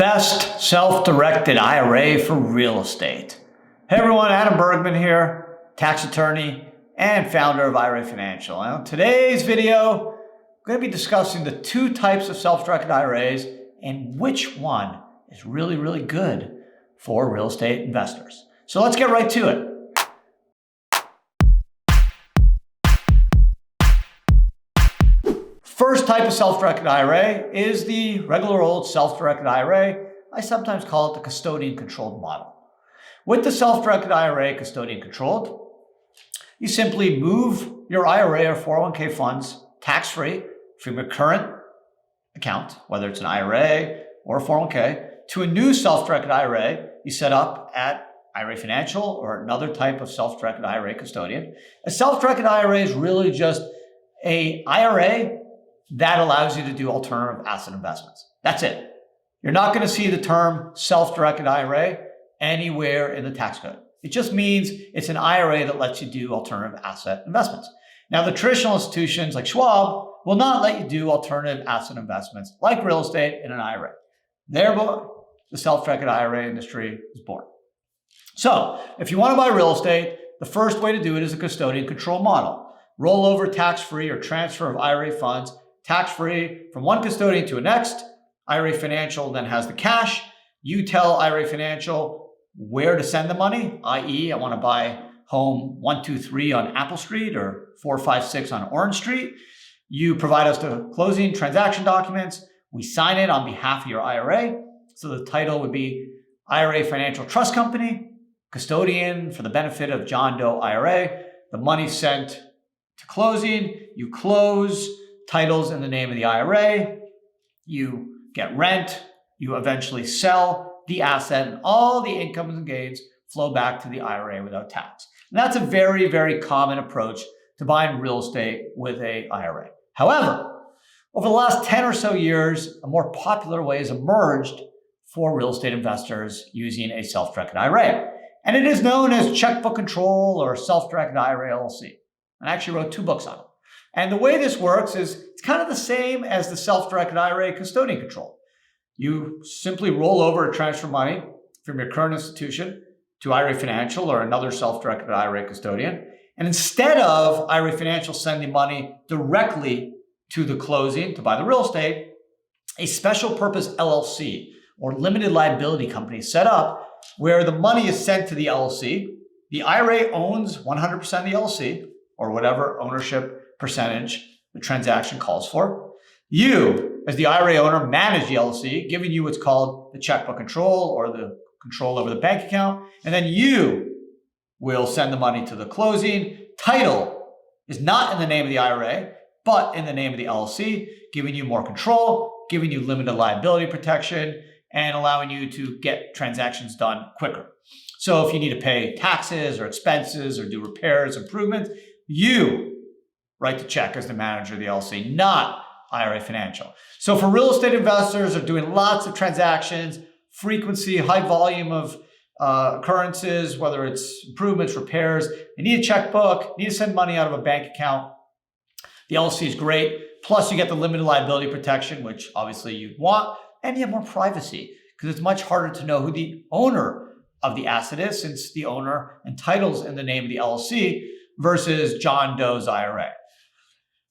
best self-directed IRA for real estate. Hey everyone, Adam Bergman here, tax attorney and founder of IRA Financial. Now, in today's video, I'm going to be discussing the two types of self-directed IRAs and which one is really good for real estate investors. So let's get right to it. First type of self-directed IRA is the regular old self-directed IRA. I sometimes call it the custodian controlled model. With the self-directed IRA custodian controlled, you simply move your IRA or 401k funds tax-free from your current account, whether it's an IRA or a 401k, to a new self-directed IRA you set up at IRA Financial or another type of self-directed IRA custodian. A self-directed IRA is really just an IRA that allows you to do alternative asset investments. That's it. You're not going to see the term self-directed IRA anywhere in the tax code. It just means it's an IRA that lets you do alternative asset investments. Now, the traditional institutions like Schwab will not let you do alternative asset investments like real estate in an IRA. Thereby, the self-directed IRA industry is born. So, if you want to buy real estate, the first way to do it is a custodian control model. Roll over tax-free or transfer of IRA funds tax-free from one custodian to a next. IRA Financial then has the cash. You tell IRA Financial where to send the money, i.e. I want to buy home 123 on Apple Street or 456 on Orange Street. You provide us the closing transaction documents. We sign it on behalf of your IRA. So the title would be IRA Financial Trust Company, custodian for the benefit of John Doe IRA. The money sent to closing, you close, titles in the name of the IRA, you get rent, you eventually sell the asset, and all the incomes and gains flow back to the IRA without tax. And that's a very common approach to buying real estate with an IRA. However, over the last 10 or so years, a more popular way has emerged for real estate investors using a self-directed IRA. And it is known as Checkbook Control or Self-Directed IRA LLC. I actually wrote 2 books on it. And the way this works is it's kind of the same as the self-directed IRA custodian control. You simply roll over or transfer money from your current institution to IRA Financial or another self-directed IRA custodian. And instead of IRA Financial sending money directly to the closing to buy the real estate, a special purpose LLC or limited liability company is set up where the money is sent to the LLC. The IRA owns 100% of the LLC or whatever ownership percentage the transaction calls for. You, as the IRA owner, manage the LLC, giving you what's called the checkbook control or the control over the bank account. And then you will send the money to the closing. Title is not in the name of the IRA, but in the name of the LLC, giving you more control, giving you limited liability protection, and allowing you to get transactions done quicker. So if you need to pay taxes or expenses or do repairs, improvements, you write the check as the manager of the LLC, not IRA Financial. So for real estate investors who are doing lots of transactions, frequency, high volume of occurrences, whether it's improvements, repairs, they need a checkbook, need to send money out of a bank account. The LLC is great. Plus you get the limited liability protection, which obviously you want, and you have more privacy because it's much harder to know who the owner of the asset is since the owner and title's in the name of the LLC versus John Doe's IRA.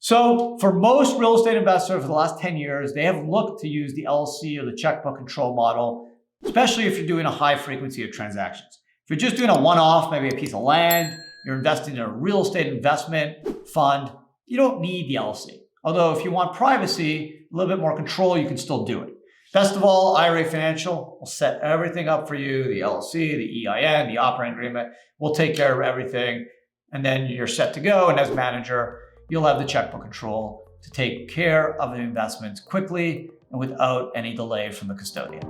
So for most real estate investors for the last 10 years, they have looked to use the LLC or the checkbook control model, especially if you're doing a high frequency of transactions. If you're just doing a one-off, maybe a piece of land, you're investing in a real estate investment fund, you don't need the LLC. Although if you want privacy, a little bit more control, you can still do it. Best of all, IRA Financial will set everything up for you, the LLC, the EIN, the operating agreement. We'll take care of everything. And then you're set to go. And as manager, you'll have the checkbook control to take care of the investments quickly and without any delay from the custodian.